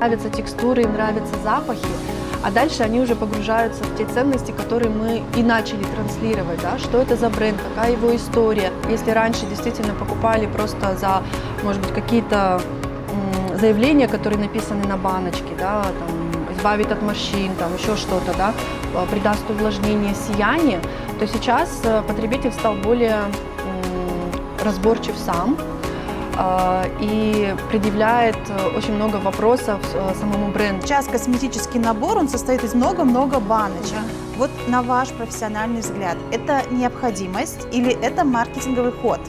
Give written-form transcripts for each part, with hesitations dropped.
Нравятся текстуры, им нравятся запахи, а дальше они уже погружаются в те ценности, которые мы и начали транслировать, да? Что это за бренд, какая его история. Если раньше действительно покупали просто за, может быть, какие-то заявления, которые написаны на баночке, да, там, избавит от морщин, там, еще что-то, да, придаст увлажнение, сияние, то сейчас потребитель стал более разборчив сам и предъявляет очень много вопросов самому бренду. Сейчас косметический набор, он состоит из много-много баночек. Вот на ваш профессиональный взгляд, это необходимость или это маркетинговый ход?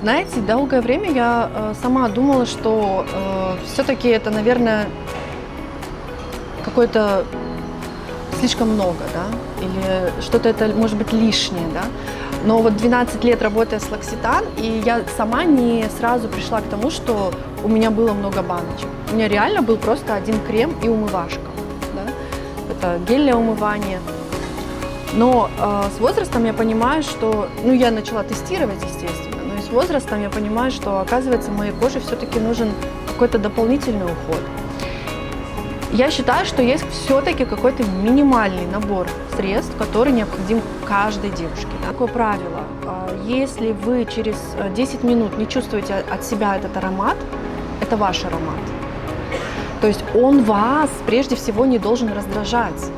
Знаете, долгое время я сама думала, что все-таки это, наверное, какое-то слишком много, да, или что-то это может быть лишнее, да. Но вот 12 лет работая с L'Occitane, и я сама не сразу пришла к тому, что у меня было много баночек. У меня реально был просто один крем и умывашка, да? Это гель для умывания. Но с возрастом я понимаю, что, ну, я начала тестировать, естественно, но и с возрастом я понимаю, что, оказывается, моей коже все-таки нужен какой-то дополнительный уход. Я считаю, что есть все-таки какой-то минимальный набор средств, который необходим каждой девушке. Такое правило: если вы через 10 минут не чувствуете от себя этот аромат, это ваш аромат. То есть он вас прежде всего не должен раздражать.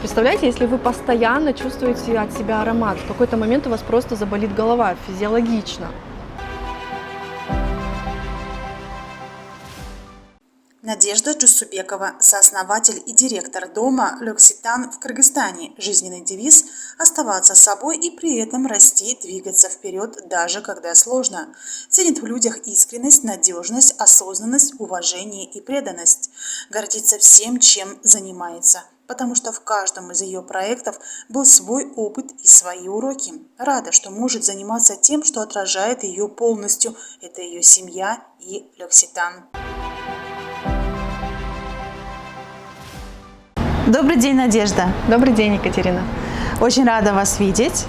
Представляете, если вы постоянно чувствуете от себя аромат, в какой-то момент у вас просто заболит голова, физиологично. Надежда Джусупекова, сооснователь и директор дома L'Occitane в Кыргызстане. Жизненный девиз – оставаться собой и при этом расти, двигаться вперед, даже когда сложно. Ценит в людях искренность, надежность, осознанность, уважение и преданность. Гордится всем, чем занимается, потому что в каждом из ее проектов был свой опыт и свои уроки. Рада, что может заниматься тем, что отражает ее полностью. Это ее семья и L'Occitane. Добрый день, Надежда. Добрый день, Екатерина. Очень рада вас видеть.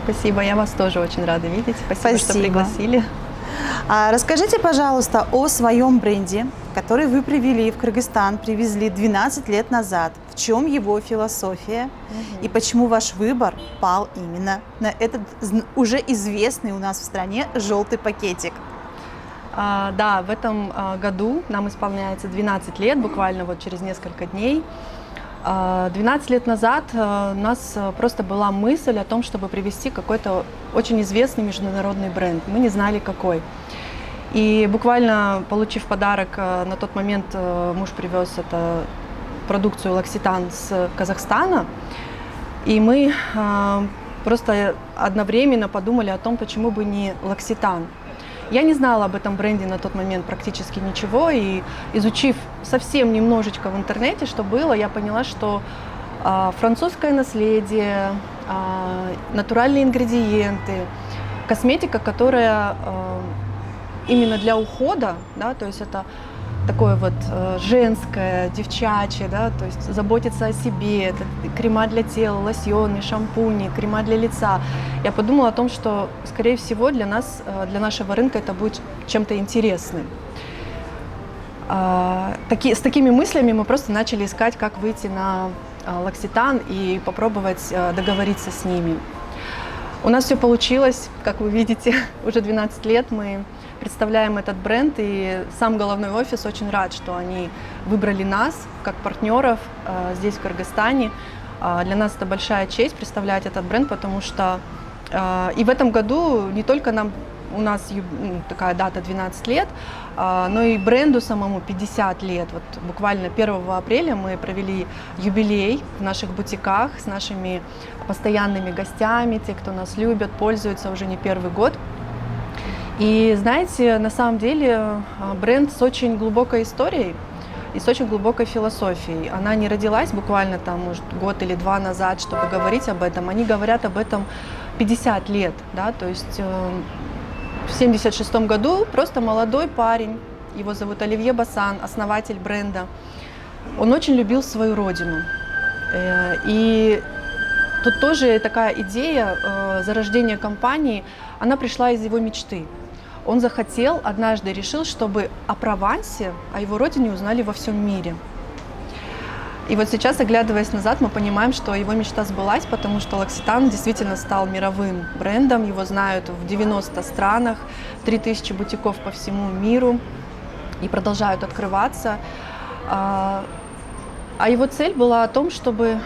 Спасибо, я вас тоже очень рада видеть. Спасибо. Что пригласили. Расскажите, пожалуйста, о своем бренде, который вы привезли в Кыргызстан 12 лет назад. В чем его философия и почему ваш выбор пал именно на этот уже известный у нас в стране желтый пакетик? Да, в этом году нам исполняется 12 лет, буквально вот через несколько дней. 12 лет назад у нас просто была мысль о том, чтобы привести какой-то очень известный международный бренд. Мы не знали, какой. И буквально получив подарок, на тот момент муж привез эту продукцию L'Occitane с Казахстана. И мы просто одновременно подумали о том, почему бы не L'Occitane. Я не знала об этом бренде на тот момент практически ничего, и изучив совсем немножечко в интернете, что было, я поняла, что французское наследие, натуральные ингредиенты, косметика, которая именно для ухода, да, то есть это такое вот женское, девчачье, да, то есть заботиться о себе, это крема для тела, лосьоны, шампуни, крема для лица. Я подумала о том, что, скорее всего, для нас, для нашего рынка это будет чем-то интересным. С такими мыслями мы просто начали искать, как выйти на L'Occitane и попробовать договориться с ними. У нас все получилось, как вы видите, уже 12 лет мы представляем этот бренд, и сам головной офис очень рад, что они выбрали нас как партнеров здесь, в Кыргызстане. Для нас это большая честь представлять этот бренд, потому что и в этом году не только у нас такая дата 12 лет, но и бренду самому 50 лет. Вот буквально 1 апреля мы провели юбилей в наших бутиках с нашими постоянными гостями, те, кто нас любят, пользуются уже не первый год. И знаете, на самом деле бренд с очень глубокой историей и с очень глубокой философией. Она не родилась буквально там, может, год или два назад, чтобы говорить об этом. Они говорят об этом 50 лет, да, то есть в 1976 году просто молодой парень, его зовут Оливье Бассан, основатель бренда. Он очень любил свою родину. И тут тоже такая идея зарождения компании, она пришла из его мечты. он захотел, однажды решил, чтобы о Провансе, о его родине узнали во всем мире. И вот сейчас, оглядываясь назад, мы понимаем, что его мечта сбылась, потому что L'Occitane действительно стал мировым брендом, его знают в 90 странах, 3000 бутиков по всему миру и продолжают открываться. А его цель была о том, чтобы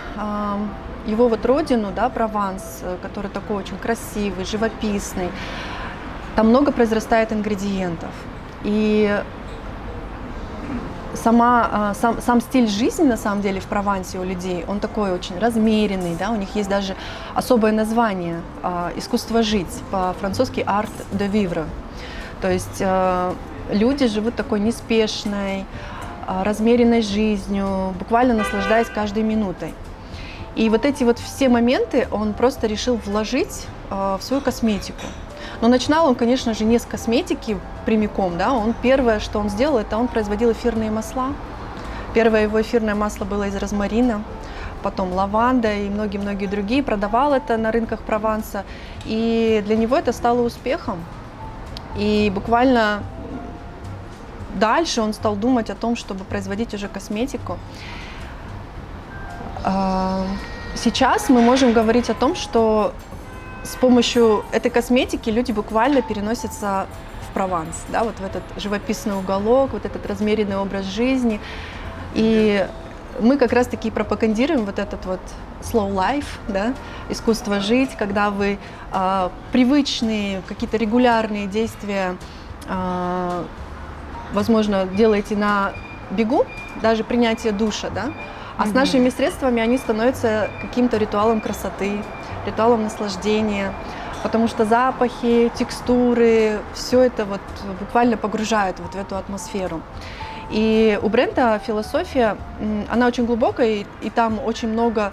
его вот родину, да, Прованс, который такой очень красивый, живописный, там много произрастает ингредиентов. И сам стиль жизни, на самом деле, в Провансе у людей, он такой очень размеренный, да, у них есть даже особое название «искусство жить», по-французски «art de vivre». То есть люди живут такой неспешной, размеренной жизнью, буквально наслаждаясь каждой минутой. И вот эти вот все моменты он просто решил вложить в свою косметику. Но начинал он, конечно же, не с косметики прямиком, да, первое, что он сделал, это он производил эфирные масла. Первое его эфирное масло было из розмарина, потом лаванда и многие-многие другие. Продавал это на рынках Прованса, и для него это стало успехом. И буквально дальше он стал думать о том, чтобы производить уже косметику. Сейчас мы можем говорить о том, что с помощью этой косметики люди буквально переносятся в Прованс, да, вот в этот живописный уголок, вот этот размеренный образ жизни. И мы как раз-таки пропагандируем вот этот вот slow life, да, искусство жить, когда вы привычные, какие-то регулярные действия, возможно, делаете на бегу, даже принятие душа, да, а с нашими средствами они становятся каким-то ритуалом красоты, ритуалом наслаждения, потому что запахи, текстуры, все это вот буквально погружает вот в эту атмосферу. И у бренда философия, она очень глубокая, и там очень много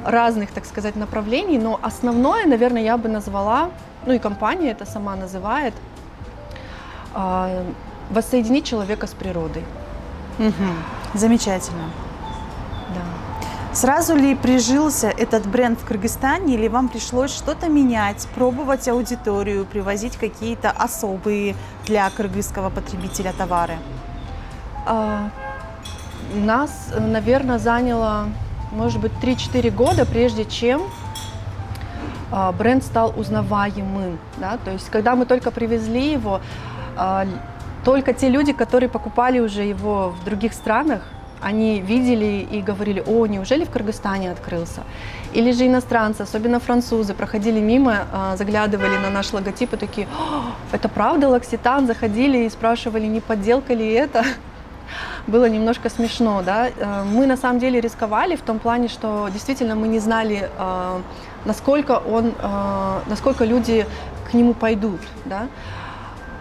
разных, так сказать, направлений, но основное, наверное, я бы назвала, ну и компания это сама называет, воссоединить человека с природой. Замечательно. Да. Сразу ли прижился этот бренд в Кыргызстане, или вам пришлось что-то менять, пробовать аудиторию, привозить какие-то особые для кыргызского потребителя товары? Нас, наверное, заняло, может быть, 3-4 года, прежде чем бренд стал узнаваемым. Да? То есть, когда мы только привезли его, только те люди, которые покупали уже его в других странах, они видели и говорили: о, неужели в Кыргызстане открылся? Или же иностранцы, особенно французы, проходили мимо, заглядывали на наш логотип и такие: это правда L'Occitane? Заходили и спрашивали, не подделка ли это? Было немножко смешно, да? Мы на самом деле рисковали в том плане, что действительно мы не знали, насколько люди к нему пойдут, да?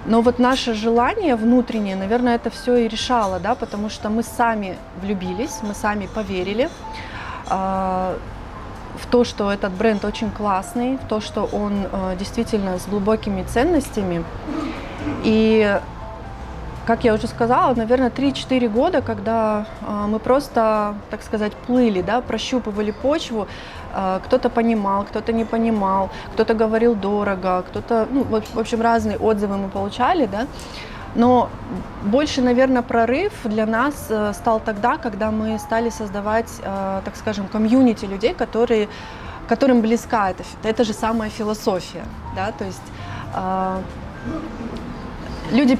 Но вот наше желание внутреннее, наверное, это все и решало, да, потому что мы сами влюбились, мы сами поверили в то, что этот бренд очень классный, в то, что он действительно с глубокими ценностями. И, как я уже сказала, наверное, 3-4 года, когда мы просто, так сказать, плыли, да, прощупывали почву, кто-то понимал, кто-то не понимал, кто-то говорил дорого, кто-то, ну, в общем, разные отзывы мы получали, да. Но больше, наверное, прорыв для нас стал тогда, когда мы стали создавать, так скажем, комьюнити людей, которым близка это же самая философия, да, то есть люди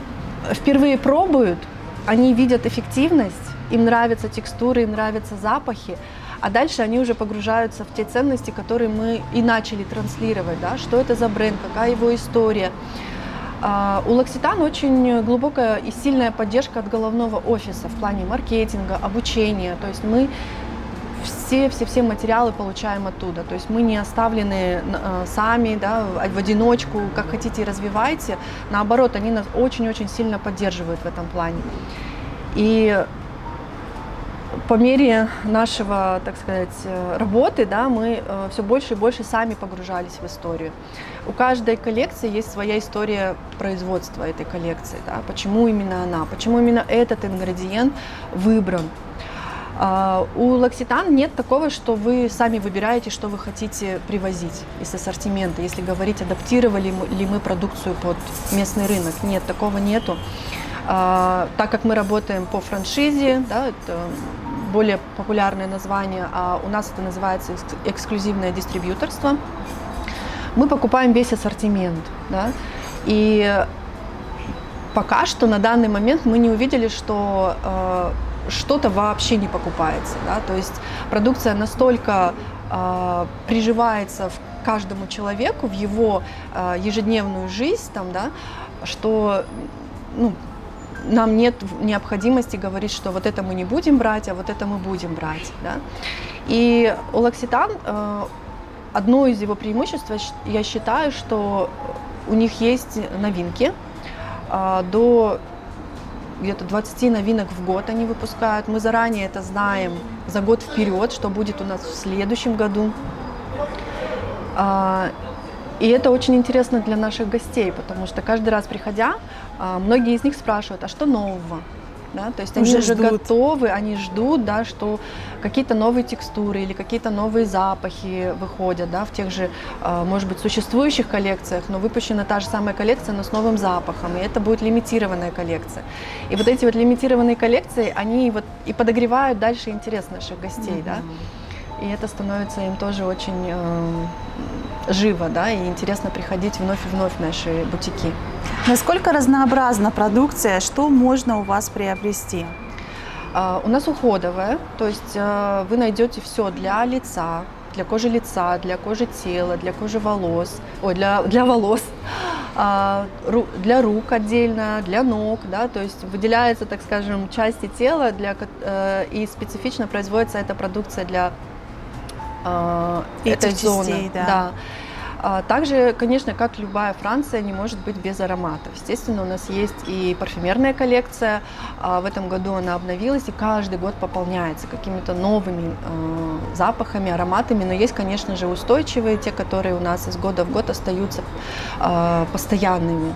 впервые пробуют, они видят эффективность, им нравятся текстуры, им нравятся запахи, а дальше они уже погружаются в те ценности, которые мы и начали транслировать, да, что это за бренд, какая его история. У L'Occitane очень глубокая и сильная поддержка от головного офиса в плане маркетинга, обучения, то есть мы все материалы получаем оттуда, то есть мы не оставлены сами, да, в одиночку, как хотите развивайте, наоборот, они нас очень-очень сильно поддерживают в этом плане. И по мере нашего, так сказать, работы, да, мы все больше и больше сами погружались в историю. У каждой коллекции есть своя история производства этой коллекции, да, почему именно она, почему именно этот ингредиент выбран. У L'Occitane нет такого, что вы сами выбираете, что вы хотите привозить из ассортимента. Если говорить, адаптировали ли мы продукцию под местный рынок. Нет, такого нету. Так как мы работаем по франшизе, да, это более популярное название, а у нас это называется эксклюзивное дистрибьюторство, мы покупаем весь ассортимент. Да, и пока что на данный момент мы не увидели, что что-то вообще не покупается. Да, то есть продукция настолько приживается в каждому человеку, в его ежедневную жизнь, там, да, что нам нет необходимости говорить, что вот это мы не будем брать, а вот это мы будем брать. Да? И у L'Occitane одно из его преимуществ, я считаю, что у них есть новинки. До где-то 20 новинок в год они выпускают. Мы заранее это знаем за год вперед, что будет у нас в следующем году. И это очень интересно для наших гостей, потому что каждый раз приходя, многие из них спрашивают, а что нового? Да? То есть они уже готовы, они ждут, да, что какие-то новые текстуры или какие-то новые запахи выходят, да, в тех же, может быть, существующих коллекциях, но выпущена та же самая коллекция, но с новым запахом, и это будет лимитированная коллекция. И вот эти вот лимитированные коллекции, они вот и подогревают дальше интерес наших гостей, да? И это становится им тоже очень живо, да, и интересно приходить вновь и вновь в наши бутики. Насколько разнообразна продукция, что можно у вас приобрести? У нас уходовая, то есть вы найдете все для лица, для кожи лица, для кожи тела, для кожи волос, для волос, для рук отдельно, для ног, да, то есть выделяются, так скажем, части тела, и специфично производится эта продукция для этой зоны. Да. Также, конечно, как любая Франция, не может быть без ароматов. Естественно, у нас есть и парфюмерная коллекция. В этом году она обновилась и каждый год пополняется какими-то новыми запахами, ароматами. Но есть, конечно же, устойчивые, те, которые у нас из года в год остаются постоянными.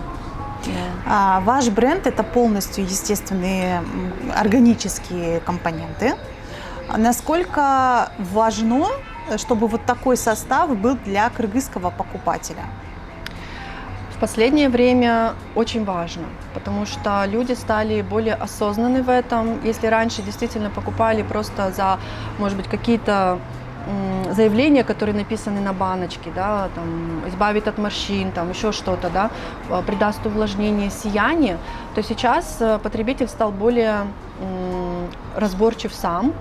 Ваш бренд – это полностью естественные органические компоненты. Насколько важно, чтобы вот такой состав был для кыргызского покупателя? В последнее время очень важно, потому что люди стали более осознанны в этом. Если раньше действительно покупали просто за, может быть, какие-то заявления, которые написаны на баночке, да, там, избавит от морщин, там, еще что-то, да, придаст увлажнение, сияние, то сейчас потребитель стал более разборчив сам,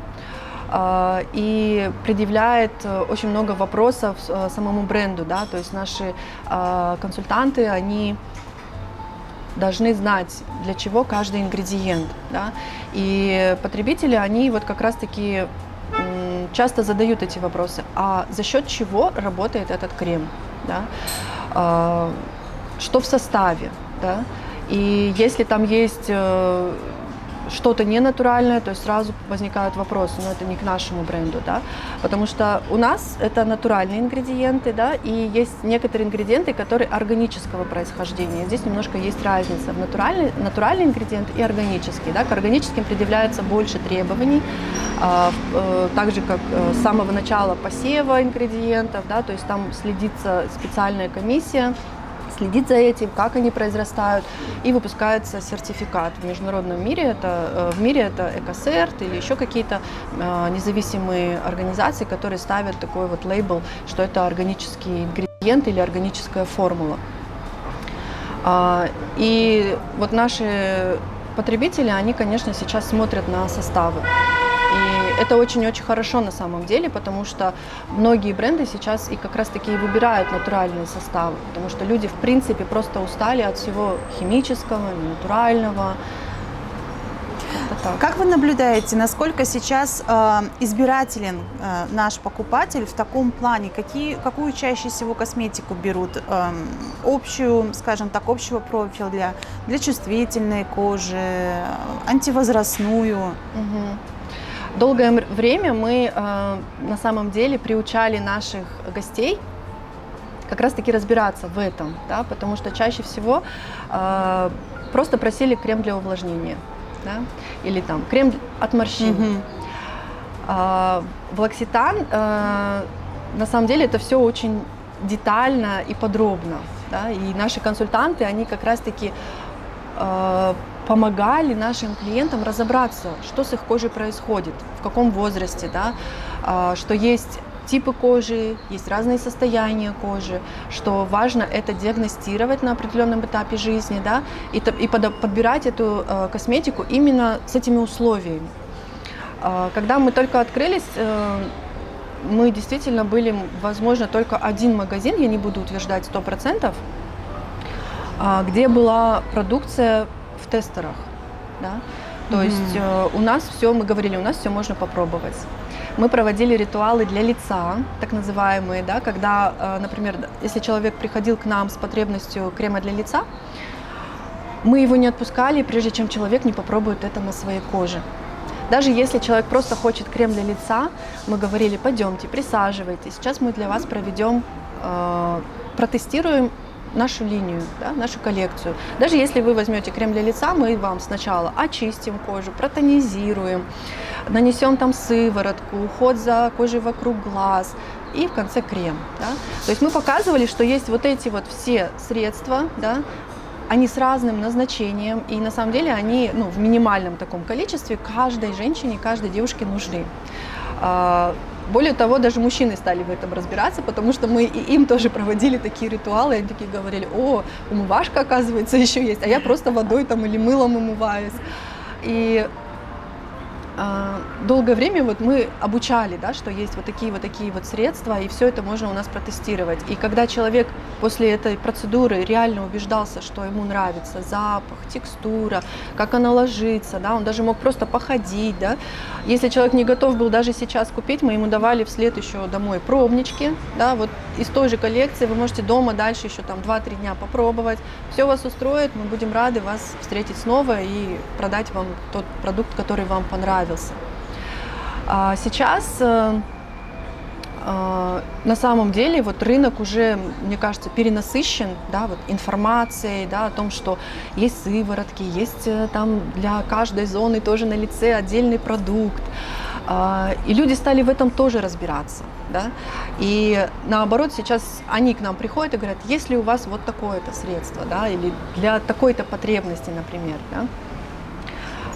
и предъявляет очень много вопросов самому бренду, да, то есть наши консультанты, они должны знать, для чего каждый ингредиент, да, и потребители, они вот как раз-таки часто задают эти вопросы, а за счет чего работает этот крем, да, что в составе, да, и если там есть что-то ненатуральное, то есть сразу возникают вопросы, но это не к нашему бренду, да, потому что у нас это натуральные ингредиенты, да, и есть некоторые ингредиенты, которые органического происхождения. Здесь немножко есть разница в натуральный ингредиент и органический, да, к органическим предъявляется больше требований, так же как с самого начала посева ингредиентов, да, то есть там следится специальная комиссия, следит за этим, как они произрастают, и выпускается сертификат. В международном мире в мире это Экосерт или еще какие-то независимые организации, которые ставят такой вот лейбл, что это органический ингредиент или органическая формула. И вот наши потребители, они, конечно, сейчас смотрят на составы. И это очень-очень хорошо на самом деле, потому что многие бренды сейчас и как раз-таки и выбирают натуральные составы, потому что люди, в принципе, просто устали от всего химического, натурального. Как вы наблюдаете, насколько сейчас избирателен наш покупатель в таком плане? Какую чаще всего косметику берут? Общую, скажем так, общего профиля для чувствительной кожи, антивозрастную? Долгое время мы на самом деле приучали наших гостей как раз-таки разбираться в этом, да, потому что чаще всего просто просили крем для увлажнения, да, или там крем от морщин. В L'Occitane на самом деле это все очень детально и подробно, да, и наши консультанты, они как раз-таки помогали нашим клиентам разобраться, что с их кожей происходит, в каком возрасте, да, что есть типы кожи, есть разные состояния кожи, что важно это диагностировать на определенном этапе жизни, да, и подбирать эту косметику именно с этими условиями. Когда мы только открылись, мы действительно были, возможно, только один магазин, я не буду утверждать 100%, где была продукция в тестерах, да? То есть у нас все, мы говорили, у нас все можно попробовать. Мы проводили ритуалы для лица, так называемые, да, когда, например, если человек приходил к нам с потребностью крема для лица, мы его не отпускали, прежде чем человек не попробует это на своей коже. Даже если человек просто хочет крем для лица, мы говорили, пойдемте, присаживайтесь, сейчас мы для вас проведем, протестируем нашу линию, да, нашу коллекцию. Даже если вы возьмете крем для лица, мы вам сначала очистим кожу, протонизируем, нанесем там сыворотку, уход за кожей вокруг глаз и в конце крем. Да. То есть мы показывали, что есть вот эти вот все средства, да, они с разным назначением, и на самом деле они, ну, в минимальном таком количестве каждой женщине, каждой девушке нужны. Более того, даже мужчины стали в этом разбираться, потому что мы и им тоже проводили такие ритуалы, и они такие говорили, о, умывашка, оказывается, еще есть, а я просто водой там или мылом умываюсь. И долгое время вот мы обучали, да, что есть вот такие вот средства, и все это можно у нас протестировать. И когда человек после этой процедуры реально убеждался, что ему нравится запах, текстура, как она ложится, да, он даже мог просто походить, да. Если человек не готов был даже сейчас купить, мы ему давали вслед еще домой пробнички, да, вот из той же коллекции вы можете дома дальше еще там 2-3 дня попробовать. Все вас устроит, мы будем рады вас встретить снова и продать вам тот продукт, который вам понравился. Сейчас на самом деле вот рынок уже, мне кажется, перенасыщен, да, вот информацией, да, о том, что есть сыворотки, есть там для каждой зоны тоже на лице отдельный продукт. И люди стали в этом тоже разбираться. Да? И наоборот, сейчас они к нам приходят и говорят, есть ли у вас вот такое-то средство, да, или для такой-то потребности, например.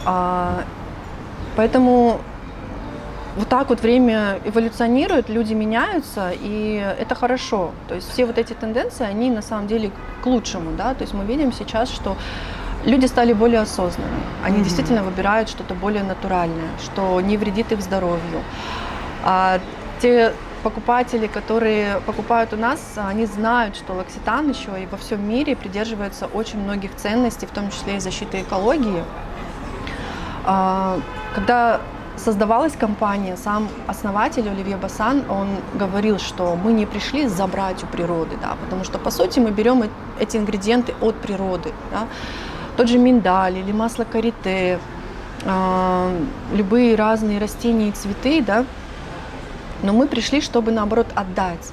Да? Поэтому вот так вот время эволюционирует, люди меняются, и это хорошо. То есть все вот эти тенденции, они на самом деле к лучшему. Да? То есть мы видим сейчас, что люди стали более осознанны. Они действительно выбирают что-то более натуральное, что не вредит их здоровью. Те покупатели, которые покупают у нас, они знают, что L'Occitane еще и во всем мире придерживается очень многих ценностей, в том числе и защиты экологии. Когда создавалась компания, сам основатель Оливье Бассан, он говорил, что мы не пришли забрать у природы, да, потому что, по сути, мы берем эти ингредиенты от природы. Да. Тот же миндаль или масло карите, любые разные растения и цветы, да, но мы пришли, чтобы, наоборот, отдать.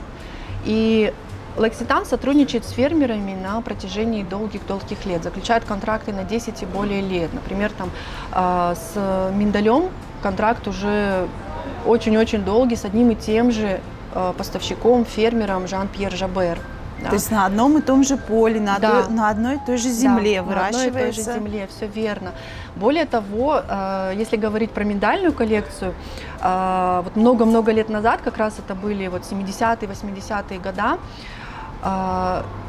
И L'Occitane сотрудничает с фермерами на протяжении долгих-долгих лет, заключает контракты на 10 и более лет. Например, там, с миндалем контракт уже очень-очень долгий с одним и тем же поставщиком, фермером Жан-Пьер Жабер. Да. То есть на одном и том же поле, на одной и той же земле выращивается. На одной и той же земле, все верно. Более того, если говорить про миндальную коллекцию, вот много-много лет назад, как раз это были вот 70-е, 80-е годы,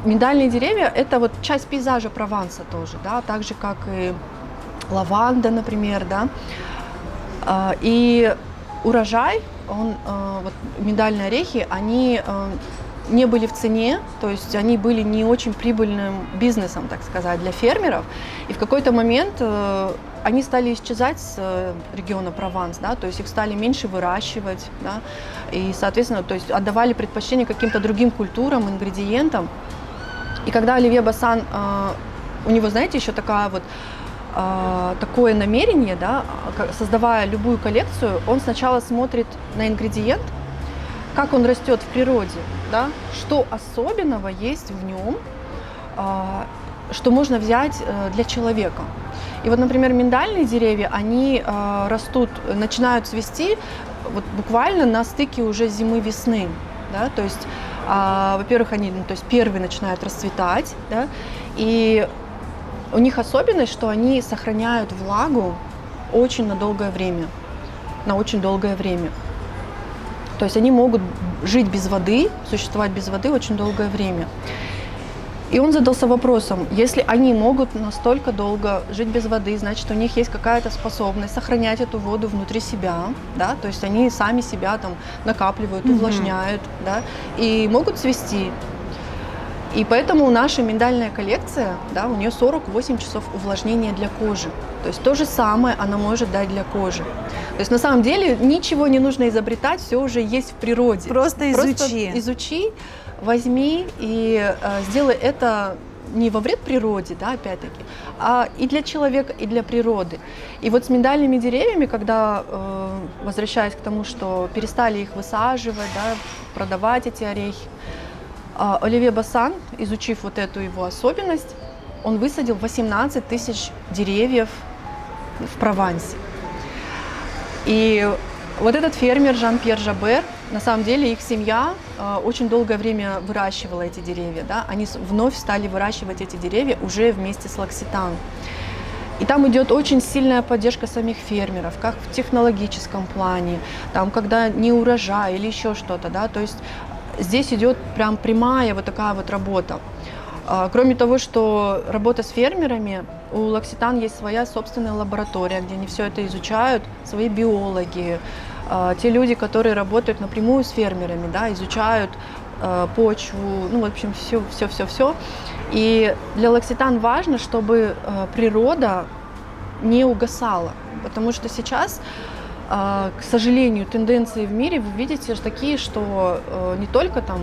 миндальные деревья – это вот часть пейзажа Прованса тоже, да, так же, как и лаванда, например, да. И урожай, вот миндальные орехи, они не были в цене, то есть они были не очень прибыльным бизнесом, так сказать, для фермеров. И в какой-то момент они стали исчезать с региона Прованс, да, то есть их стали меньше выращивать, да, и, соответственно, то есть отдавали предпочтение каким-то другим культурам, ингредиентам. И когда Оливье Бассан, у него, знаете, еще такое намерение, да, создавая любую коллекцию, он сначала смотрит на ингредиент, как он растет в природе, да, что особенного есть в нем, что можно взять для человека. И вот, например, миндальные деревья, они растут, начинают цвести вот буквально на стыке уже зимы-весны, да, то есть, во-первых, они, то есть первые начинают расцветать, да, и у них особенность, что они сохраняют влагу очень на долгое время, на очень долгое время. То есть они могут жить без воды, существовать без воды очень долгое время. И он задался вопросом, если они могут настолько долго жить без воды, значит, у них есть какая-то способность сохранять эту воду внутри себя, да, то есть они сами себя там накапливают, увлажняют, да, и могут цвести. И поэтому наша миндальная коллекция, да, у нее 48 часов увлажнения для кожи. То есть то же самое она может дать для кожи. То есть на самом деле ничего не нужно изобретать, все уже есть в природе. Просто изучи. Просто изучи, возьми и сделай это не во вред природе, да, опять-таки, а и для человека, и для природы. И вот с миндальными деревьями, когда, возвращаясь к тому, что перестали их высаживать, да, продавать эти орехи, Оливье Бассан, изучив вот эту его особенность, он высадил 18 тысяч деревьев в Провансе. И вот этот фермер Жан-Пьер Жабер, на самом деле их семья очень долгое время выращивала эти деревья. Да? Они вновь стали выращивать эти деревья уже вместе с L'Occitane. И там идет очень сильная поддержка самих фермеров, как в технологическом плане, там, когда не урожай или еще что-то. Да? То есть здесь идет прям прямая вот такая вот работа. Кроме того, что работа с фермерами, у L'Occitane есть своя собственная лаборатория, где они все это изучают, свои биологи, те люди, которые работают напрямую с фермерами, да, изучают почву, ну, в общем, все. И для L'Occitane важно, чтобы природа не угасала, потому что сейчас, к сожалению, тенденции в мире, вы видите, такие, что не только там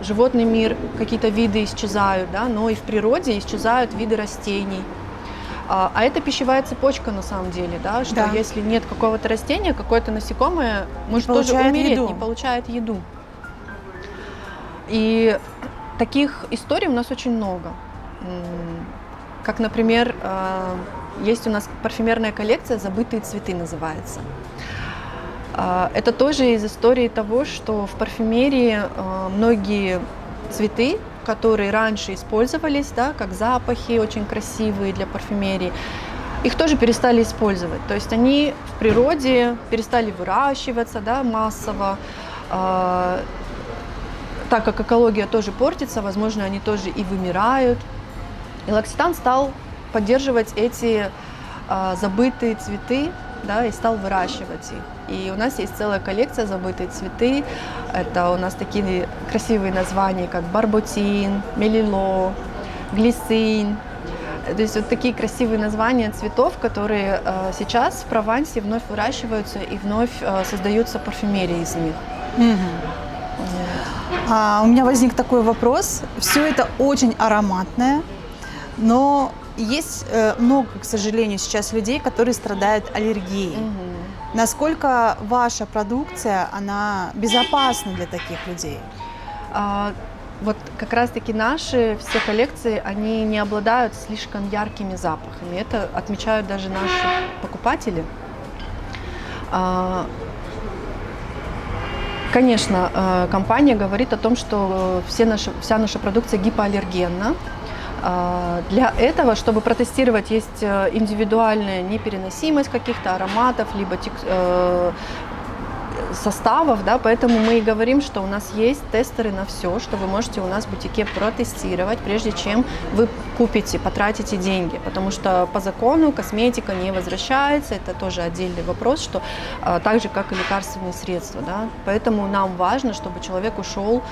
животный мир, какие-то виды исчезают, да, но и в природе исчезают виды растений. А это пищевая цепочка на самом деле, да, что Да. если нет какого-то растения, какое-то насекомое может тоже получает умереть, еду. не получает еду. И таких историй у нас очень много. Как, например, есть у нас парфюмерная коллекция «Забытые цветы» называется. Это тоже из истории того, что в парфюмерии многие цветы, которые раньше использовались, да, как запахи очень красивые для парфюмерии, их тоже перестали использовать. То есть они в природе перестали выращиваться, да, массово. Так как экология тоже портится, возможно, они тоже и вымирают. И L'Occitane стал поддерживать эти забытые цветы, да, и стал выращивать их. И у нас есть целая коллекция «Забытые цветы». Это у нас такие красивые названия, как барботин, мелило, глисин. То есть вот такие красивые названия цветов, которые сейчас в Провансе вновь выращиваются и вновь создаются парфюмерии из них. У меня возник такой вопрос. Все это очень ароматное, но есть много, к сожалению, сейчас людей, которые страдают аллергией. Насколько ваша продукция, она безопасна для таких людей? Вот как раз-таки наши все коллекции, они не обладают слишком яркими запахами. Это отмечают даже наши покупатели. Конечно, компания говорит о том, что вся наша продукция гипоаллергенна. Для этого, чтобы протестировать, есть индивидуальная непереносимость каких-то ароматов, либо составов, да, поэтому мы и говорим, что у нас есть тестеры на все, что вы можете у нас в бутике протестировать, прежде чем вы купите, потратите деньги, потому что по закону косметика не возвращается, это тоже отдельный вопрос, что так же, как и лекарственные средства, да, поэтому нам важно, чтобы человек ушел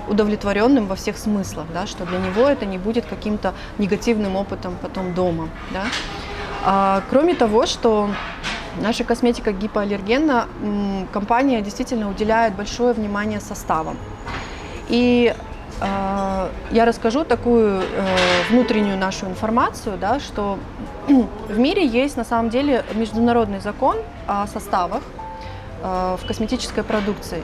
удовлетворенным во всех смыслах, да, что для него это не будет каким-то негативным опытом потом дома. Да. Кроме того, что наша косметика гипоаллергенна, компания действительно уделяет большое внимание составам. И я расскажу такую внутреннюю нашу информацию, да, что в мире есть на самом деле международный закон о составах в косметической продукции,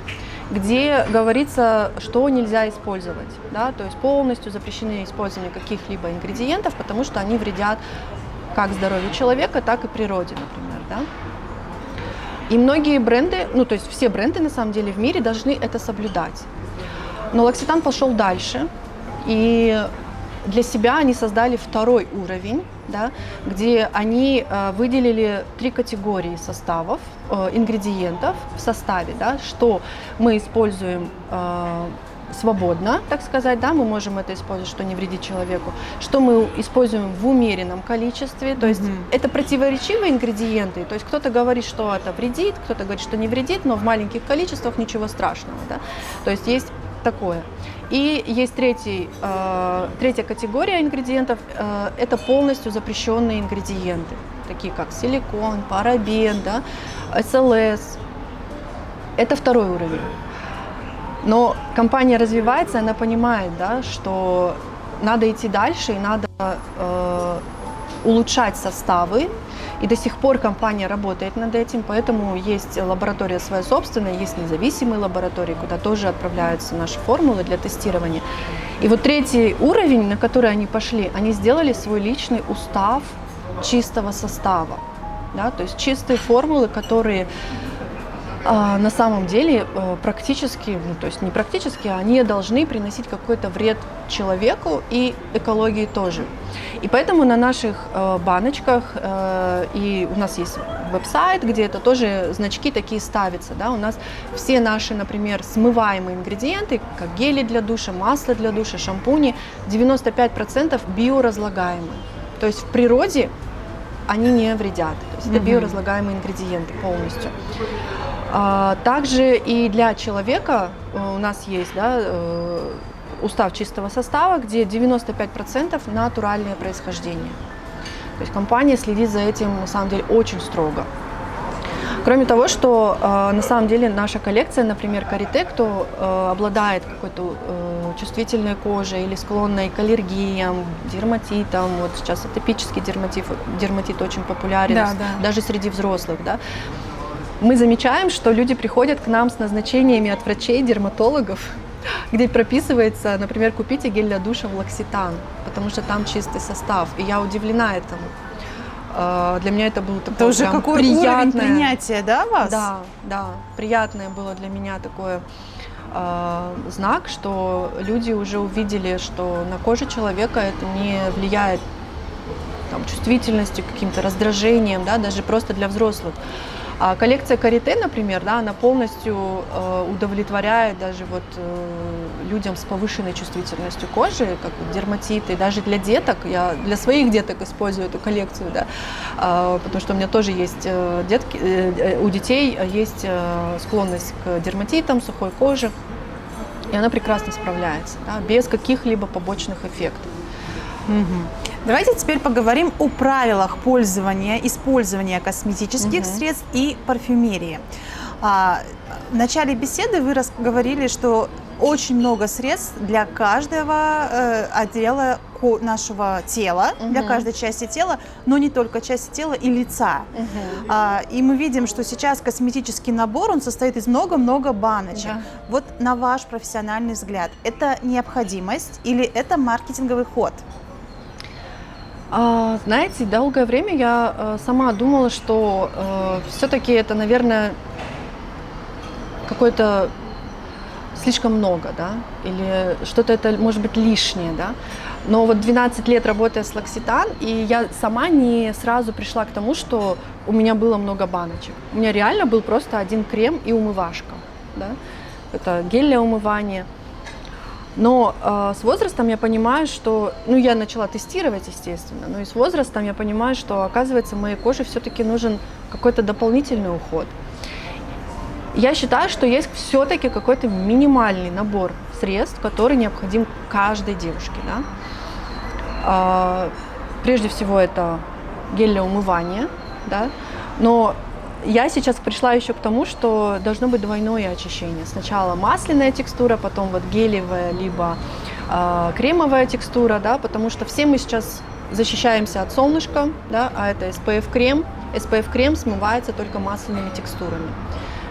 где говорится, что нельзя использовать. Да? То есть полностью запрещены использование каких-либо ингредиентов, потому что они вредят как здоровью человека, так и природе, например. И многие бренды, ну то есть все бренды на самом деле в мире должны это соблюдать. Но L'Occitane пошел дальше, и для себя они создали второй уровень, да, где они выделили 3 категории составов, ингредиентов в составе, да, что мы используем свободно, так сказать, да, мы можем это использовать, что не вредит человеку, что мы используем в умеренном количестве, то есть это противоречивые ингредиенты, то есть кто-то говорит, что это вредит, кто-то говорит, что не вредит, но в маленьких количествах ничего страшного, да, то есть есть такое. И есть третья категория ингредиентов, это полностью запрещенные ингредиенты, такие как силикон, парабен, да, СЛС, это второй уровень. Но компания развивается, она понимает, да, что надо идти дальше и надо улучшать составы. И до сих пор компания работает над этим, поэтому есть лаборатория своя собственная, есть независимые лаборатории, куда тоже отправляются наши формулы для тестирования. И вот третий уровень, на который они пошли, они сделали свой личный устав чистого состава. Да, то есть чистые формулы, которые на самом деле практически, ну то есть не практически, они должны приносить какой-то вред человеку и экологии тоже. И поэтому на наших баночках, и у нас есть веб-сайт, где это тоже значки такие ставятся, да, у нас все наши, например, смываемые ингредиенты, как гели для душа, масло для душа, шампуни, 95% биоразлагаемые. То есть в природе они не вредят, то есть это биоразлагаемые ингредиенты полностью. Также и для человека у нас есть, да, устав чистого состава, где 95% натуральное происхождение. То есть компания следит за этим на самом деле очень строго. Кроме того, что на самом деле наша коллекция, например, Карите, кто обладает какой-то чувствительной кожей или склонной к аллергиям, дерматитам, вот сейчас атопический дерматит очень популярен, да, да, даже среди взрослых, да, мы замечаем, что люди приходят к нам с назначениями от врачей, дерматологов, где прописывается, например, купите гель для душа в L'Occitane, потому что там чистый состав. И я удивлена этому. Для меня это было такое это уже какой уровень принятия, да, вас? Да, да, приятное было для меня такое знак, что люди уже увидели, что на коже человека это не влияет там, чувствительностью, каким-то раздражением, да, даже просто для взрослых. А коллекция Карите, например, да, она полностью удовлетворяет даже вот людям с повышенной чувствительностью кожи, как вот дерматиты, даже для деток. Я для своих деток использую эту коллекцию, да, потому что у меня тоже есть детки, у детей есть склонность к дерматитам, сухой коже, и она прекрасно справляется, да, без каких-либо побочных эффектов. Давайте теперь поговорим о правилах использования косметических средств и парфюмерии. В начале беседы вы говорили, что очень много средств для каждого отдела нашего тела, для каждой части тела, но не только части тела и лица. И мы видим, что сейчас косметический набор, он состоит из много-много баночек. Вот на ваш профессиональный взгляд, это необходимость или это маркетинговый ход? Знаете, долгое время я сама думала, что все-таки это, наверное, какое-то слишком много, да, или что-то это может быть лишнее, да. Но вот 12 лет работая с L'Occitane, и я сама не сразу пришла к тому, что у меня было много баночек. У меня реально был просто один крем и умывашка, да. Это гель для умывания. Но с возрастом я понимаю, что, ну, я начала тестировать, естественно, но и с возрастом я понимаю, что, оказывается, моей коже все-таки нужен какой-то дополнительный уход. Я считаю, что есть все-таки какой-то минимальный набор средств, который необходим каждой девушке, да? Прежде всего, это гель для умывания, да? Но я сейчас пришла еще к тому, что должно быть двойное очищение. Сначала масляная текстура, потом вот гелевая, либо кремовая текстура, да, потому что все мы сейчас защищаемся от солнышка, да, а это SPF-крем. SPF-крем смывается только масляными текстурами.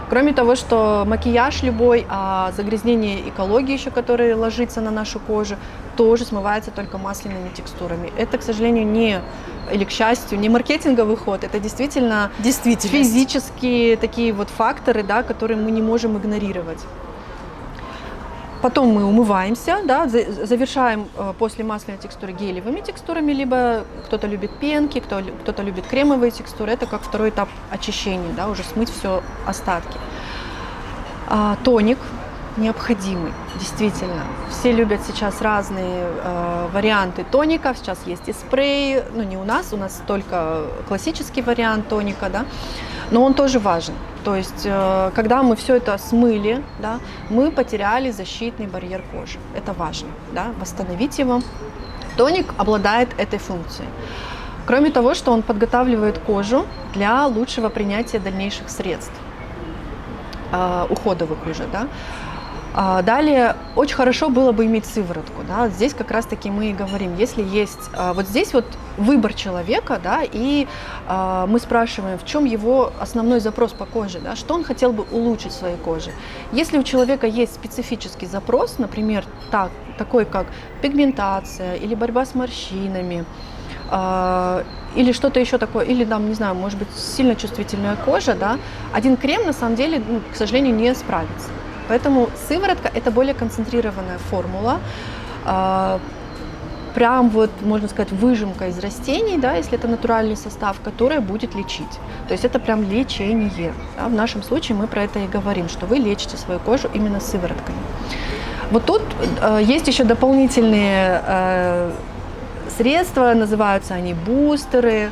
Кроме того, что макияж любой, а загрязнение экологии еще, которое ложится на нашу кожу, тоже смывается только масляными текстурами. Это, к сожалению, не или, к счастью, не маркетинговый ход, это действительно физические такие вот факторы, да, которые мы не можем игнорировать. Потом мы умываемся, да, завершаем после масляной текстуры гелевыми текстурами, либо кто-то любит пенки, кто-то любит кремовые текстуры. Это как второй этап очищения, да, уже смыть все остатки. Тоник необходимый, действительно. Все любят сейчас разные варианты тоников. Сейчас есть и спрей, ну не у нас только классический вариант тоника, да, но он тоже важен. То есть, когда мы все это смыли, да, мы потеряли защитный барьер кожи. Это важно, да, восстановить его. Тоник обладает этой функцией. Кроме того, что он подготавливает кожу для лучшего принятия дальнейших средств уходовых уже, да. Далее, очень хорошо было бы иметь сыворотку, да. Здесь как раз-таки мы и говорим, если есть, вот здесь вот выбор человека, да, и мы спрашиваем, в чем его основной запрос по коже, да, что он хотел бы улучшить в своей коже. Если у человека есть специфический запрос, например, такой как пигментация или борьба с морщинами, или что-то еще такое, или там, не знаю, может быть, сильно чувствительная кожа, да, один крем на самом деле, к сожалению, не справится. Поэтому сыворотка – это более концентрированная формула, прям вот, можно сказать, выжимка из растений, да, если это натуральный состав, которая будет лечить. То есть это прям лечение. Да. В нашем случае мы про это и говорим, что вы лечите свою кожу именно сыворотками. Вот тут есть еще дополнительные средства, называются они бустеры,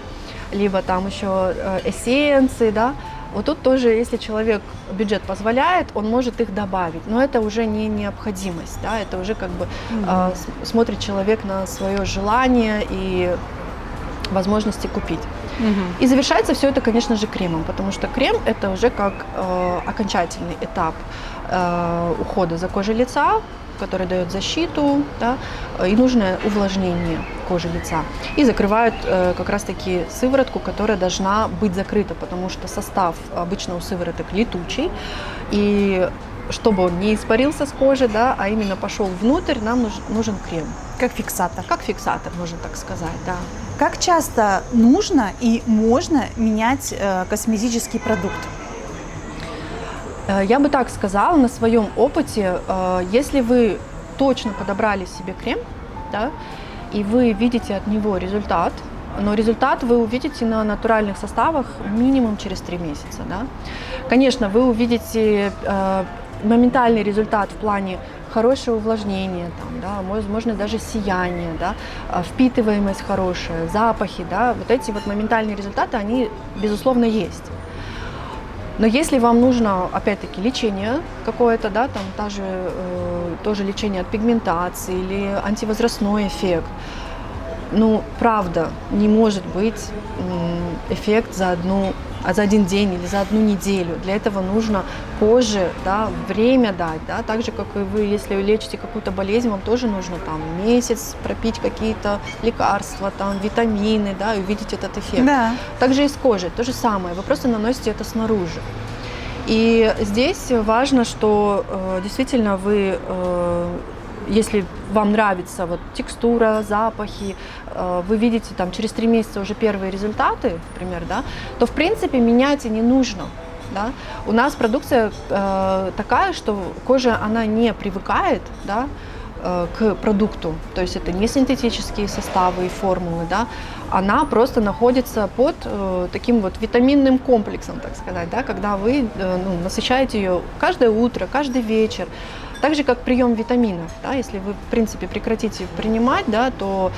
либо там еще эссенции, да. Вот тут тоже, если человек бюджет позволяет, он может их добавить, но это уже не необходимость, да, это уже как бы смотрит человек на свое желание и возможности купить. И завершается все это, конечно же, кремом, потому что крем – это уже как окончательный этап ухода за кожей лица, который дает защиту, да, и нужное увлажнение кожи лица. И закрывают как раз-таки сыворотку, которая должна быть закрыта, потому что состав обычно у сывороток летучий, и чтобы он не испарился с кожи, да, а именно пошел внутрь, нам нужен крем. Как фиксатор. Как фиксатор, можно так сказать, да. Как часто нужно и можно менять косметический продукт? Я бы так сказала, на своем опыте, если вы точно подобрали себе крем, да, и вы видите от него результат, но результат вы увидите на натуральных составах минимум через 3 месяца. Да. Конечно, вы увидите моментальный результат в плане хорошее увлажнение, там, да, возможно, даже сияние, да, впитываемость хорошая, запахи, да, вот эти вот моментальные результаты, они, безусловно, есть. Но если вам нужно, опять-таки, лечение какое-то, да, там тоже лечение от пигментации или антивозрастной эффект, ну, правда, не может быть эффект за один день или за одну неделю. Для этого нужно коже, да, время дать, да, так же, как и вы, если вы лечите какую-то болезнь, вам тоже нужно там месяц пропить какие-то лекарства, там, витамины, да, и увидеть этот эффект. Да. Также и с кожей, то же самое, вы просто наносите это снаружи. И здесь важно, что действительно вы, если вам нравится вот текстура, запахи, вы видите там через 3 месяца уже первые результаты, например, да, то в принципе менять и не нужно. Да. У нас продукция такая, что кожа она не привыкает, да, к продукту, то есть это не синтетические составы и формулы, да, она просто находится под таким вот витаминным комплексом, так сказать, да, когда вы насыщаете ее каждое утро, каждый вечер. Так же, как прием витаминов, да, если вы, в принципе, прекратите принимать, да, то,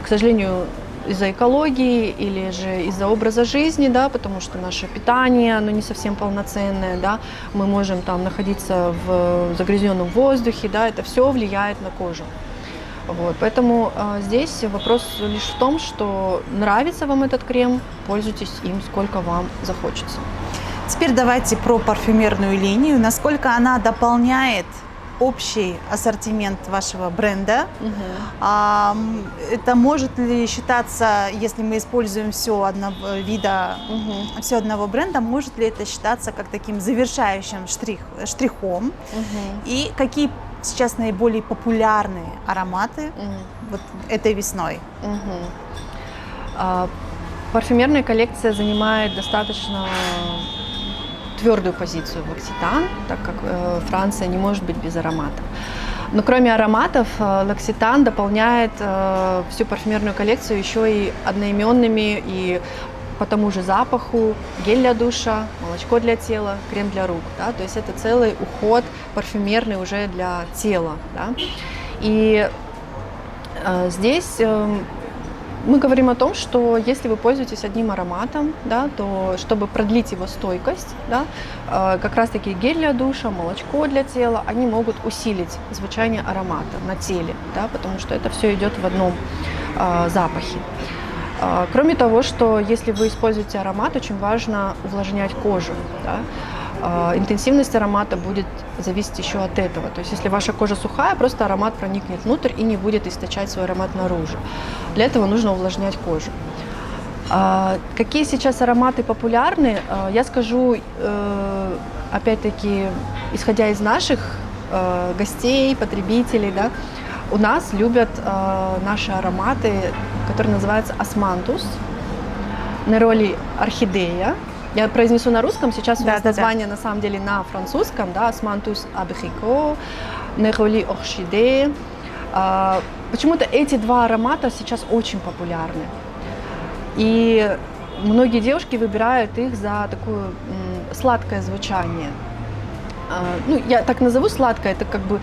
к сожалению, из-за экологии или же из-за образа жизни, да, потому что наше питание, оно не совсем полноценное, да, мы можем там находиться в загрязненном воздухе, да, это все влияет на кожу. Вот, поэтому здесь вопрос лишь в том, что нравится вам этот крем, пользуйтесь им сколько вам захочется. Теперь давайте про парфюмерную линию. Насколько она дополняет общий ассортимент вашего бренда? Это может ли считаться, если мы используем все одного вида, все одного бренда, может ли это считаться как таким завершающим штрихом? И какие сейчас наиболее популярные ароматы вот этой весной? Парфюмерная коллекция занимает достаточно твердую позицию в L'Occitane, так как Франция не может быть без ароматов. Но кроме ароматов, L'Occitane дополняет всю парфюмерную коллекцию еще и одноименными и по тому же запаху гель для душа, молочко для тела, крем для рук. Да? То есть это целый уход парфюмерный уже для тела. Да? И здесь мы говорим о том, что если вы пользуетесь одним ароматом, да, то чтобы продлить его стойкость, да, как раз-таки гель для душа, молочко для тела, они могут усилить звучание аромата на теле, да, потому что это все идет в одном запахе. Кроме того, что если вы используете аромат, очень важно увлажнять кожу. Да? Интенсивность аромата будет зависеть еще от этого. То есть если ваша кожа сухая, просто аромат проникнет внутрь и не будет источать свой аромат наружу. Для этого нужно увлажнять кожу. Какие сейчас ароматы популярны, я скажу, опять-таки, исходя из наших гостей, потребителей, да, у нас любят наши ароматы, которые называются Османтус, Neroli орхидея. Я произнесу на русском, сейчас у нас название на самом деле на французском, да, Османтус абрикот, Neroli орхидея. Почему-то эти два аромата сейчас очень популярны. И многие девушки выбирают их за такое сладкое звучание. Ну, я так назову сладкое, это как бы,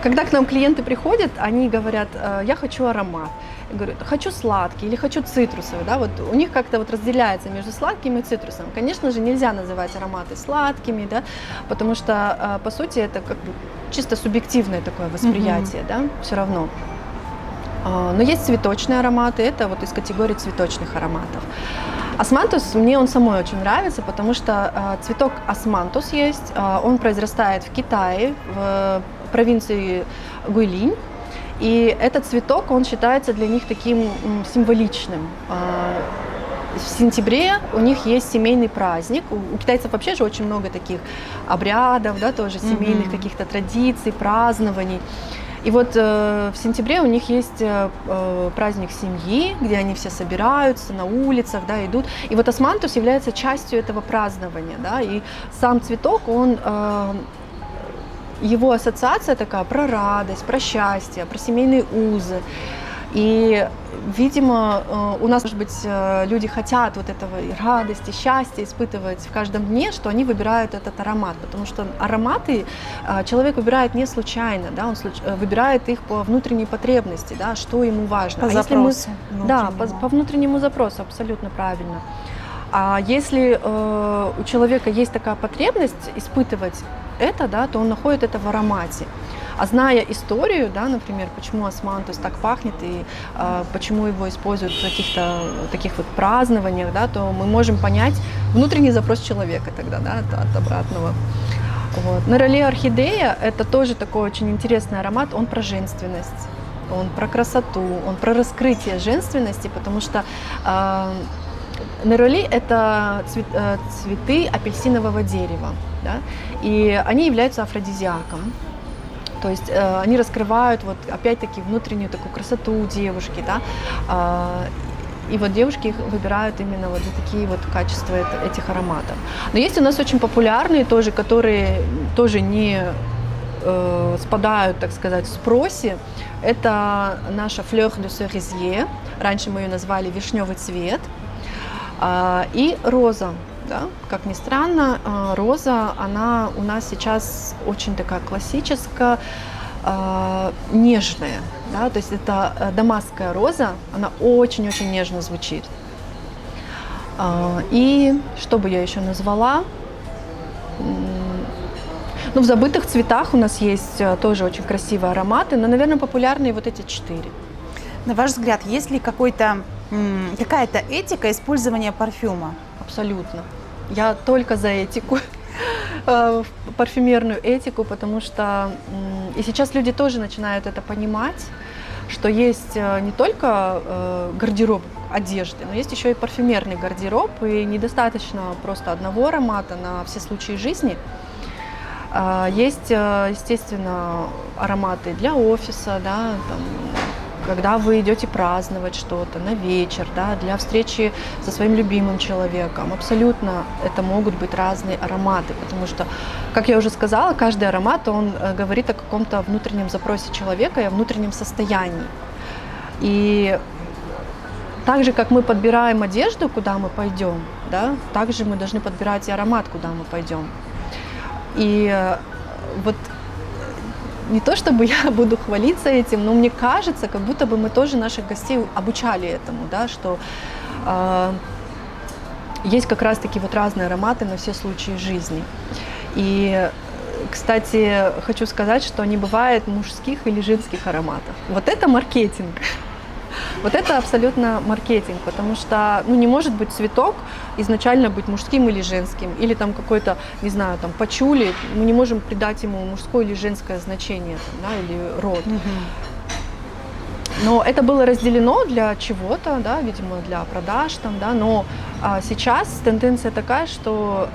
когда к нам клиенты приходят, они говорят, я хочу аромат. Я говорю, хочу сладкий или хочу цитрусовый, да, вот у них как-то вот разделяется между сладким и цитрусом. Конечно же, нельзя называть ароматы сладкими, да, потому что, по сути, это как бы чисто субъективное такое восприятие, да, все равно. Но есть цветочные ароматы, это вот из категории цветочных ароматов. Османтус, мне он самой очень нравится, потому что цветок османтус есть, он произрастает в Китае, в провинции Гуйлинь. И этот цветок, он считается для них таким символичным. В сентябре у них есть семейный праздник. У китайцев вообще же очень много таких обрядов, да, тоже семейных каких-то традиций, празднований. И вот в сентябре у них есть праздник семьи, где они все собираются на улицах, да, идут. И вот османтус является частью этого празднования, да, и сам цветок, он, его ассоциация такая про радость, про счастье, про семейные узы. И, видимо, у нас, может быть, люди хотят вот этого и радости, счастья испытывать в каждом дне, что они выбирают этот аромат, потому что ароматы человек выбирает не случайно, да, он выбирает их по внутренней потребности, да, что ему важно. По запросу. Да, по внутреннему запросу, абсолютно правильно. А если у человека есть такая потребность испытывать это, да, то он находит это в аромате. А зная историю, да, например, почему османтус так пахнет и почему его используют в каких-то таких вот празднованиях, да, то мы можем понять внутренний запрос человека тогда, да, от обратного. Вот. Neroli орхидея – это тоже такой очень интересный аромат, он про женственность, он про красоту, он про раскрытие женственности, потому что Neroli – это цветы апельсинового дерева, да, и они являются афродизиаком. То есть они раскрывают вот опять-таки внутреннюю такую красоту девушки, да, и вот девушки их выбирают именно вот за такие вот качества этих ароматов. Но есть у нас очень популярные тоже, которые тоже не спадают, так сказать, в спросе. Это наша Fleur de Cerisier, раньше мы ее назвали вишневый цвет, и роза. Да? Как ни странно, роза, она у нас сейчас очень такая классическая, нежная. Да? То есть это дамасская роза, она очень-очень нежно звучит. И что бы я еще назвала? Ну, в забытых цветах у нас есть тоже очень красивые ароматы, но, наверное, популярные вот эти 4. На ваш взгляд, есть ли какая-то этика использования парфюма? Абсолютно. Я только за этику, парфюмерную этику, потому что и сейчас люди тоже начинают это понимать, что есть не только гардероб одежды, но есть еще и парфюмерный гардероб, и недостаточно просто одного аромата на все случаи жизни. Есть, естественно, ароматы для офиса, да, там, когда вы идете праздновать что-то на вечер, да, для встречи со своим любимым человеком. Абсолютно это могут быть разные ароматы, потому что, как я уже сказала, каждый аромат, он говорит о каком-то внутреннем запросе человека и о внутреннем состоянии. И так же, как мы подбираем одежду, куда мы пойдем, да, так же мы должны подбирать и аромат, куда мы пойдем. И вот не то чтобы я буду хвалиться этим, но мне кажется, как будто бы мы тоже наших гостей обучали этому, да, что есть как раз-таки вот разные ароматы на все случаи жизни. И, кстати, хочу сказать, что не бывает мужских или женских ароматов. Вот это маркетинг. Вот это абсолютно маркетинг, потому что, ну, не может быть цветок изначально быть мужским или женским, или там какой-то, не знаю, там пачули, мы не можем придать ему мужское или женское значение, там, да, или род. Но это было разделено для чего-то, да, видимо, для продаж, там, да, но сейчас тенденция такая, что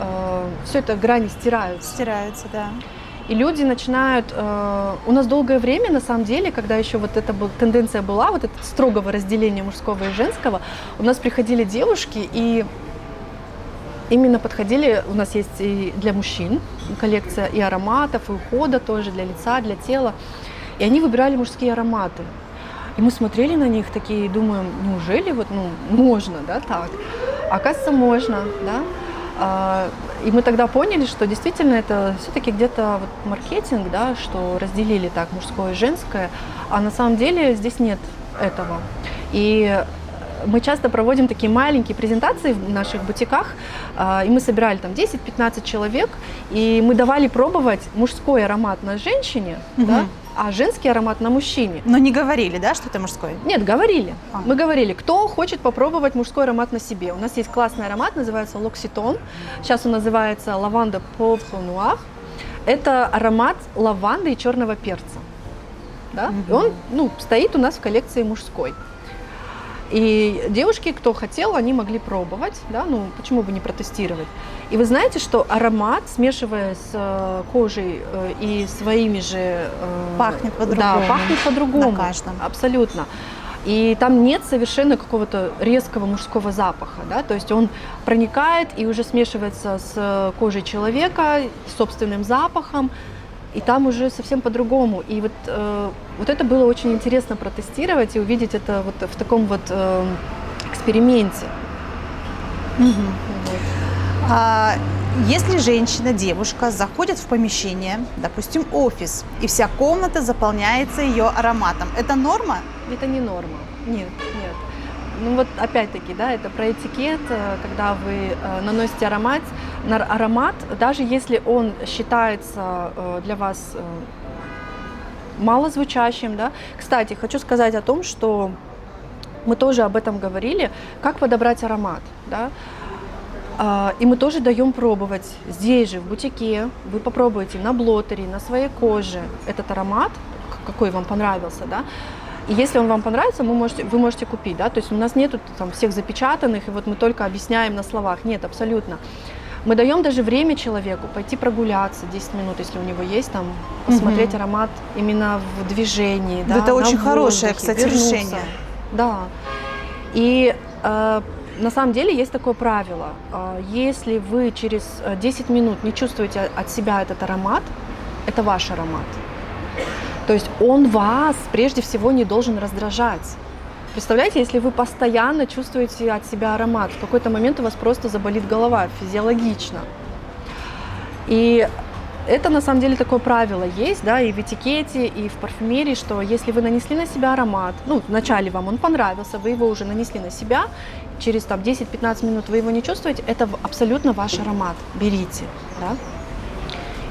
все это грани стираются. Стираются, да. И люди начинают, у нас долгое время, на самом деле, когда еще вот эта тенденция была, вот это строгого разделения мужского и женского, у нас приходили девушки и именно подходили, у нас есть и для мужчин коллекция и ароматов, и ухода тоже, для лица, для тела, и они выбирали мужские ароматы. И мы смотрели на них такие, думаем, неужели вот, ну, можно, да, так? Оказывается, можно, да. И мы тогда поняли, что действительно это все-таки где-то вот маркетинг, да, что разделили так мужское и женское, а на самом деле здесь нет этого. И мы часто проводим такие маленькие презентации в наших бутиках, и мы собирали там 10-15 человек, и мы давали пробовать мужской аромат на женщине, да, а женский аромат на мужчине. Но не говорили, да, что это мужской? Нет, говорили. Мы говорили, кто хочет попробовать мужской аромат на себе. У нас есть классный аромат, называется L'Occitane. Сейчас он называется Lavande Poivre Noir. Это аромат лаванды и черного перца. Да? И он, ну, стоит у нас в коллекции мужской. И девушки, кто хотел, они могли пробовать, да, ну почему бы не протестировать. И вы знаете, что аромат, смешивая с кожей и своими же... Пахнет по-другому. Да, пахнет по-другому. На каждом. Абсолютно. И там нет совершенно какого-то резкого мужского запаха, да, то есть он проникает и уже смешивается с кожей человека, с собственным запахом, и там уже совсем по-другому. И вот, вот это было очень интересно протестировать и увидеть это вот в таком вот эксперименте. Если женщина, девушка заходит в помещение, допустим, офис, и вся комната заполняется ее ароматом, это норма? Это не норма. Нет, нет. Ну вот опять-таки, да, это про этикет, когда вы наносите аромат, даже если он считается для вас малозвучащим, да. Кстати, хочу сказать о том, что мы тоже об этом говорили, как подобрать аромат, да. И мы тоже даем пробовать здесь же, в бутике. Вы попробуете на блотере, на своей коже этот аромат, какой вам понравился, да. И если он вам понравится, вы можете купить, да, то есть у нас нету там всех запечатанных, и вот мы только объясняем на словах, нет, абсолютно. Мы даем даже время человеку пойти прогуляться 10 минут, если у него есть, там, посмотреть аромат именно в движении, да, это очень хорошее, воздухе, кстати, вернуться. решение. Да, и на самом деле есть такое правило, если вы через 10 минут не чувствуете от себя этот аромат, это ваш аромат. То есть он вас прежде всего не должен раздражать. Представляете, если вы постоянно чувствуете от себя аромат, в какой-то момент у вас просто заболит голова физиологично. И это на самом деле такое правило есть, да, и в этикете, и в парфюмерии, что если вы нанесли на себя аромат, ну, вначале вам он понравился, вы его уже нанесли на себя, через там 10-15 минут вы его не чувствуете, это абсолютно ваш аромат, берите, да.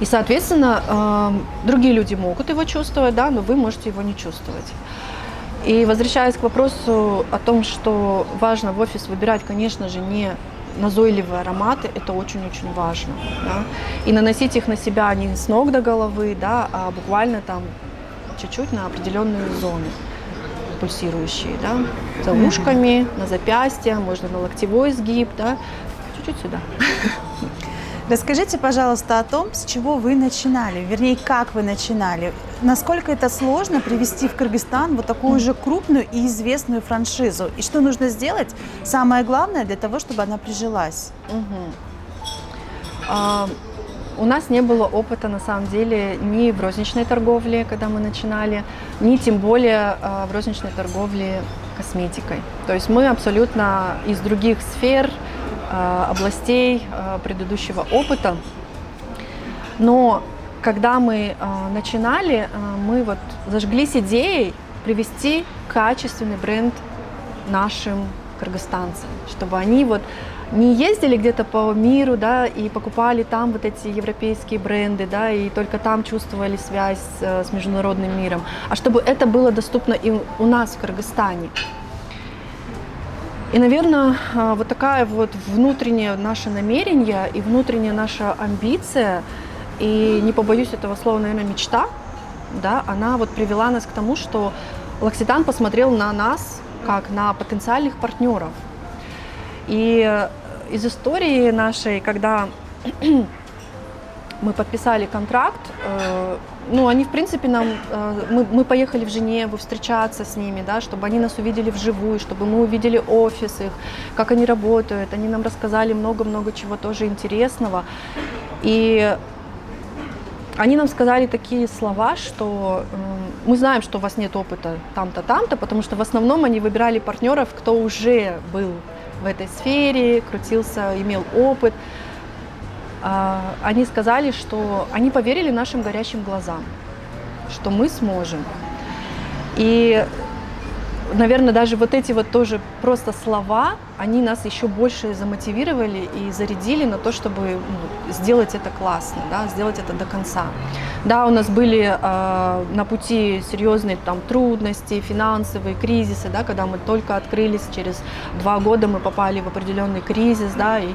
И, соответственно, другие люди могут его чувствовать, да, но вы можете его не чувствовать. И возвращаясь к вопросу о том, что важно в офис выбирать, конечно же, не назойливые ароматы, это очень-очень важно. Да? И наносить их на себя не с ног до головы, да, а буквально там чуть-чуть на определенные зоны пульсирующие, да, за ушками, на запястье, можно на локтевой сгиб, да, чуть-чуть сюда. Расскажите, пожалуйста, о том, с чего вы начинали, вернее, как вы начинали. Насколько это сложно привести в Кыргызстан вот такую же крупную и известную франшизу? И что нужно сделать, самое главное, для того, чтобы она прижилась? У нас не было опыта, на самом деле, ни в розничной торговле, когда мы начинали, ни тем более в розничной торговле косметикой. То есть мы абсолютно из других сфер, областей предыдущего опыта. Но когда мы начинали, мы вот зажглись идеей привести качественный бренд нашим кыргызстанцам, чтобы они вот не ездили где-то по миру, да, и покупали там вот эти европейские бренды, да, и только там чувствовали связь с международным миром, а чтобы это было доступно и у нас в Кыргызстане. И, наверное, вот такая вот внутреннее наше намерение и внутренняя наша амбиция, и не побоюсь этого слова, наверное, мечта, да, она вот привела нас к тому, что L'Occitane посмотрел на нас как на потенциальных партнеров. И из истории нашей, когда мы подписали контракт, ну, они, в принципе, мы поехали в Женеву встречаться с ними, да, чтобы они нас увидели вживую, чтобы мы увидели офис их, как они работают. Они нам рассказали много-много чего тоже интересного. И они нам сказали такие слова, что мы знаем, что у вас нет опыта там-то, там-то, потому что в основном они выбирали партнеров, кто уже был в этой сфере, крутился, имел опыт. Они сказали, что они поверили нашим горящим глазам, что мы сможем. И, наверное, даже вот эти вот тоже просто слова, они нас еще больше замотивировали и зарядили на то, чтобы сделать это классно, да, сделать это до конца. Да, у нас были на пути серьезные там трудности, финансовые кризисы, да, когда мы только открылись, через 2 года мы попали в определенный кризис, да, и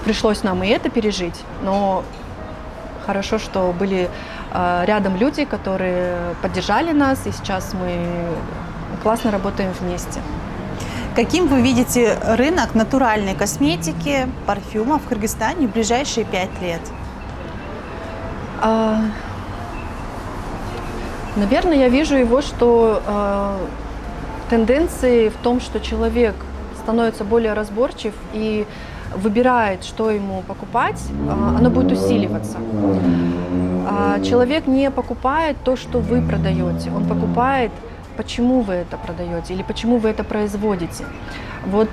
пришлось нам и это пережить, но хорошо, что были рядом люди, которые поддержали нас, и сейчас мы классно работаем вместе. Каким вы видите рынок натуральной косметики, парфюмов в Кыргызстане в ближайшие 5 лет? Наверное, я вижу его, что тенденции в том, что человек становится более разборчив и выбирает, что ему покупать, оно будет усиливаться. Человек не покупает то, что вы продаете, он покупает, почему вы это продаете или почему вы это производите. Вот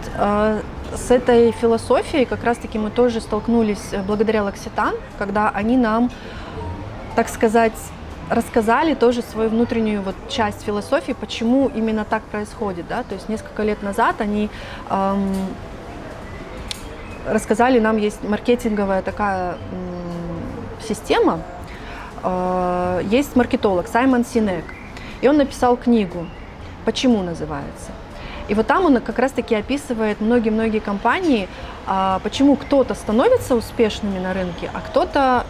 с этой философией как раз-таки мы тоже столкнулись благодаря L'Occitane, когда они нам, так сказать, рассказали тоже свою внутреннюю вот часть философии, почему именно так происходит. Да? То есть несколько лет назад они рассказали нам, есть маркетинговая такая система, есть маркетолог Саймон Синек, и он написал книгу «Почему» называется. И вот там он как раз-таки описывает многие-многие компании, почему кто-то становится успешными на рынке, а кто-то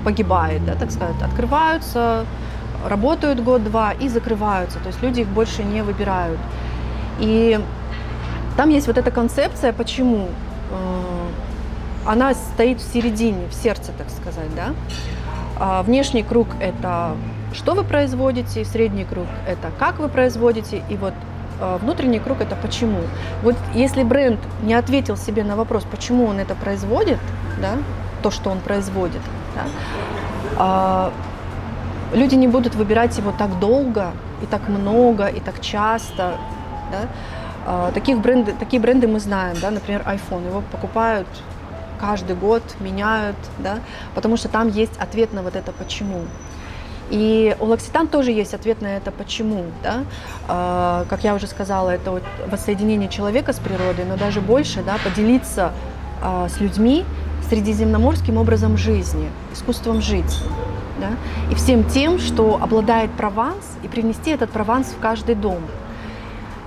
погибает, да, так сказать, открываются, работают год-два и закрываются, то есть люди их больше не выбирают. И там есть вот эта концепция «Почему». Она стоит в середине, в сердце, так сказать, да. Внешний круг – это что вы производите, средний круг – это как вы производите, и вот внутренний круг – это почему. Вот если бренд не ответил себе на вопрос, почему он это производит, да, то, что он производит, да, люди не будут выбирать его так долго, и так много, и так часто, да. Такие бренды мы знаем, да, например, iPhone, его покупают каждый год, меняют, да, потому что там есть ответ на вот это «почему». И у L'Occitane тоже есть ответ на это «почему». Да? Как я уже сказала, это вот воссоединение человека с природой, но даже больше, да, поделиться с людьми средиземноморским образом жизни, искусством жить. Да? И всем тем, что обладает Прованс, и привнести этот Прованс в каждый дом.